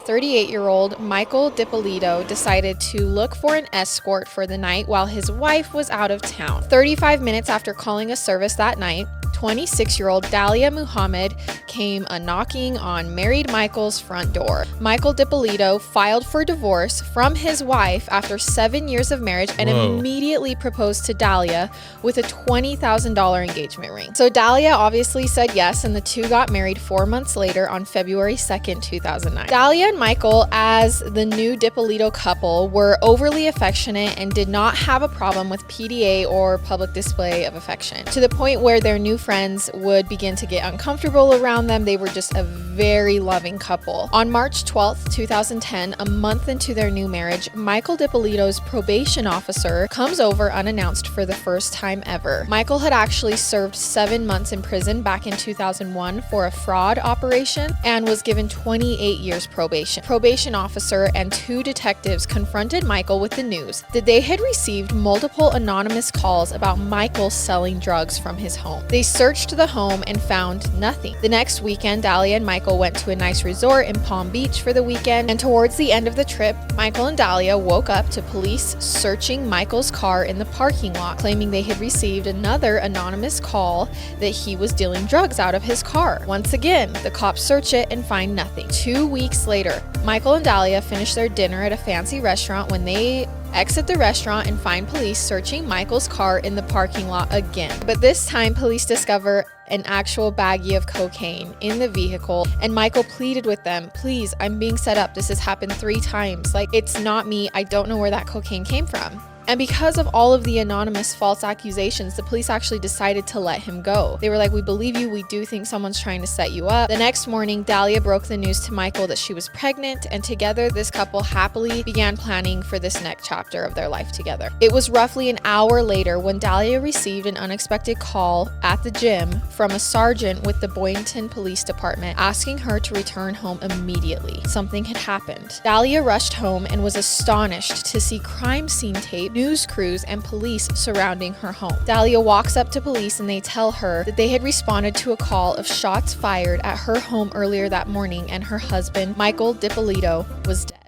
38-year-old Michael Dippolito decided to look for an escort for the night while his wife was out of town. 35 minutes after calling a service that night, 26-year-old Dalia Muhammad came knocking on married Michael's front door. Michael Dippolito filed for divorce from his wife after 7 years of marriage and immediately proposed to Dalia with a $20,000 engagement ring. So Dalia obviously said yes, and the two got married 4 months later on February 2nd, 2009. Dalia and Michael, as the new Dippolito couple, were overly affectionate and did not have a problem with PDA or public display of affection, to the point where their new friends would begin to get uncomfortable around them. They were just a very loving couple. On March 12th, 2010, a month into their new marriage, Michael Dippolito's probation officer comes over unannounced for the first time ever. Michael had actually served 7 months in prison back in 2001 for a fraud operation and was given 28 years probation. Probation officer and 2 detectives confronted Michael with the news that they had received multiple anonymous calls about Michael selling drugs from his home. They searched the home and found nothing. The next weekend, Dalia and Michael went to a nice resort in Palm Beach for the weekend, and towards the end of the trip, Michael and Dalia woke up to police searching Michael's car in the parking lot, claiming they had received another anonymous call that he was dealing drugs out of his car. Once again, the cops search it and find nothing. 2 weeks later, Michael and Dalia finish their dinner at a fancy restaurant when they exit the restaurant and find police searching Michael's car in the parking lot again. But this time, police discover an actual baggie of cocaine in the vehicle, and Michael pleaded with them, "Please, I'm being set up. This has happened 3 times. Like, it's not me. I don't know where that cocaine came from." And because of all of the anonymous false accusations, the police actually decided to let him go. They were like, "We believe you. We do think someone's trying to set you up." The next morning, Dalia broke the news to Michael that she was pregnant, and together this couple happily began planning for this next chapter of their life together. It was roughly an hour later when Dalia received an unexpected call at the gym from a sergeant with the Boynton Police Department asking her to return home immediately. Something had happened. Dalia rushed home and was astonished to see crime scene tape, news crews, and police surrounding her home. Dalia walks up to police and they tell her that they had responded to a call of shots fired at her home earlier that morning and her husband, Michael Dippolito, was dead.